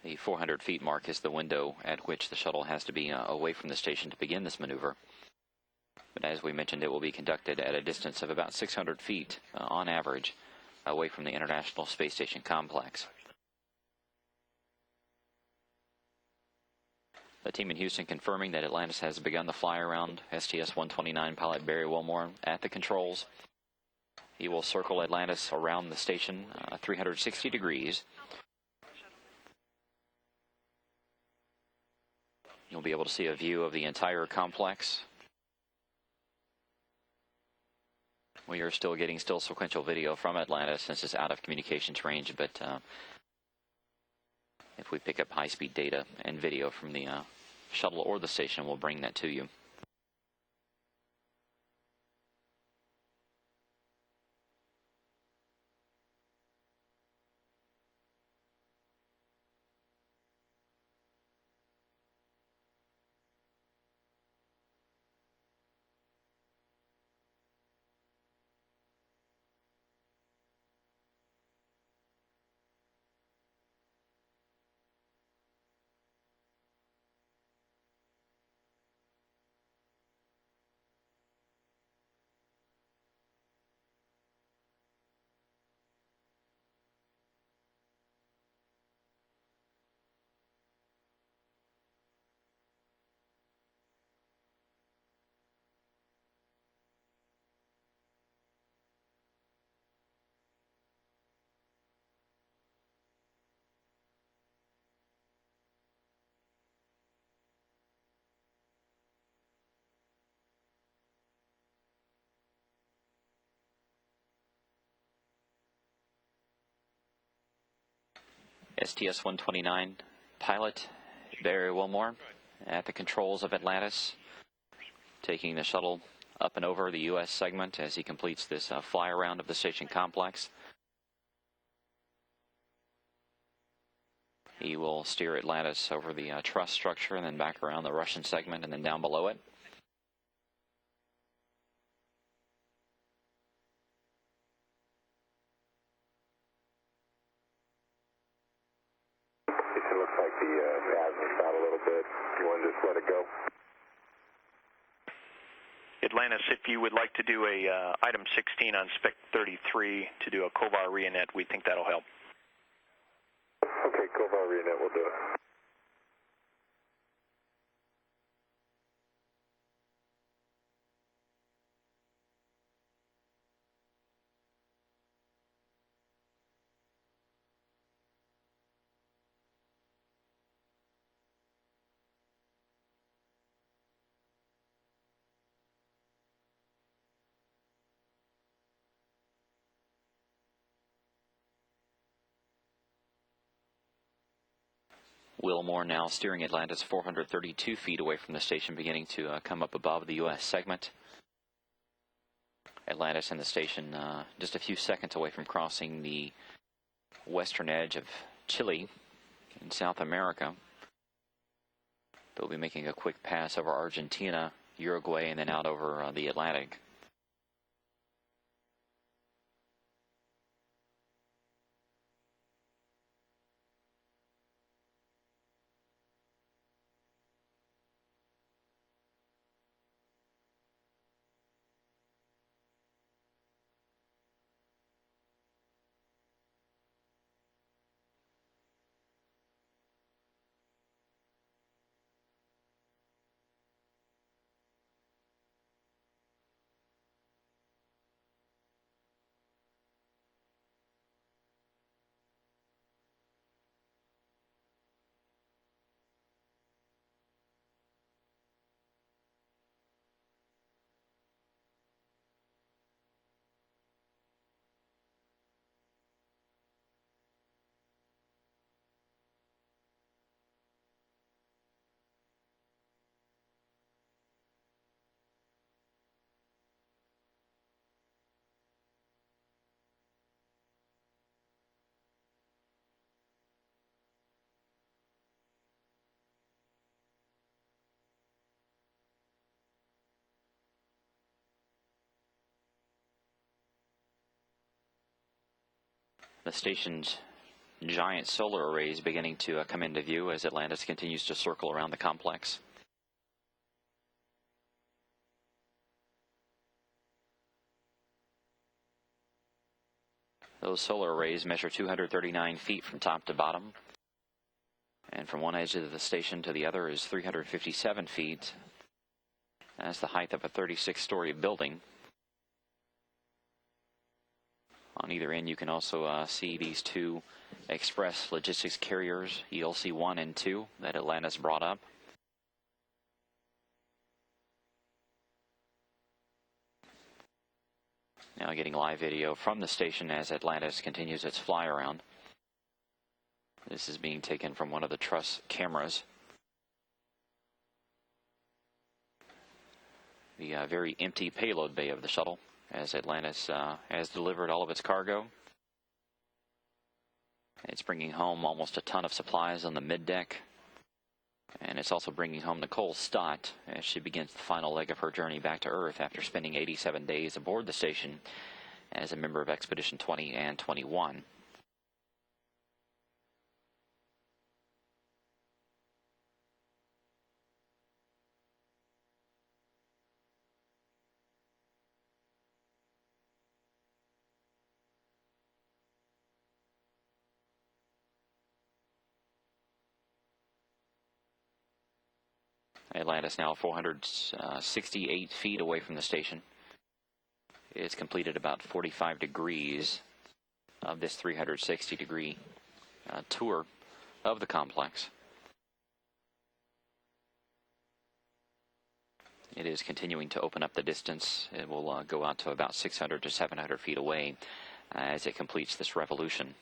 The 400 feet mark is the window at which the shuttle has to be away from the station to begin this maneuver. But as we mentioned, it will be conducted at a distance of about 600 feet on average away from the International Space Station complex. The team in Houston confirming that Atlantis has begun the fly around. STS-129 pilot Barry Wilmore at the controls. He will circle Atlantis around the station 360 degrees. You'll be able to see a view of the entire complex. We are still getting sequential video from Atlantis since it's out of communications range, but if we pick up high-speed data and video from the shuttle or the station, we'll bring that to you. STS-129 pilot Barry Wilmore at the controls of Atlantis, taking the shuttle up and over the U.S. segment as he completes this fly around of the station complex. He will steer Atlantis over the truss structure and then back around the Russian segment and then down below it. It looks like the azimuth's out a little bit. You want to just let it go? Atlantis, if you would like to do a item 16 on spec 33 to do a Kovar Rionet, we think that'll help. Okay, Kovar Rionet will do it. Wilmore now steering Atlantis 432 feet away from the station, beginning to come up above the U.S. segment. Atlantis and the station just a few seconds away from crossing the western edge of Chile in South America. They'll be making a quick pass over Argentina, Uruguay, and then out over the Atlantic. The station's giant solar arrays beginning to come into view as Atlantis continues to circle around the complex. Those solar arrays measure 239 feet from top to bottom, and from one edge of the station to the other is 357 feet. That's the height of a 36-story building. On either end, you can also see these two express logistics carriers, ELC 1 and 2, that Atlantis brought up. Now getting live video from the station as Atlantis continues its fly around. This is being taken from one of the truss cameras. The very empty payload bay of the shuttle as Atlantis has delivered all of its cargo. It's bringing home almost a ton of supplies on the middeck. And it's also bringing home Nicole Stott as she begins the final leg of her journey back to Earth after spending 87 days aboard the station as a member of Expedition 20 and 21. Atlantis now 468 feet away from the station. It's completed about 45 degrees of this 360-degree tour of the complex. It is continuing to open up the distance. It will go out to about 600 to 700 feet away as it completes this revolution.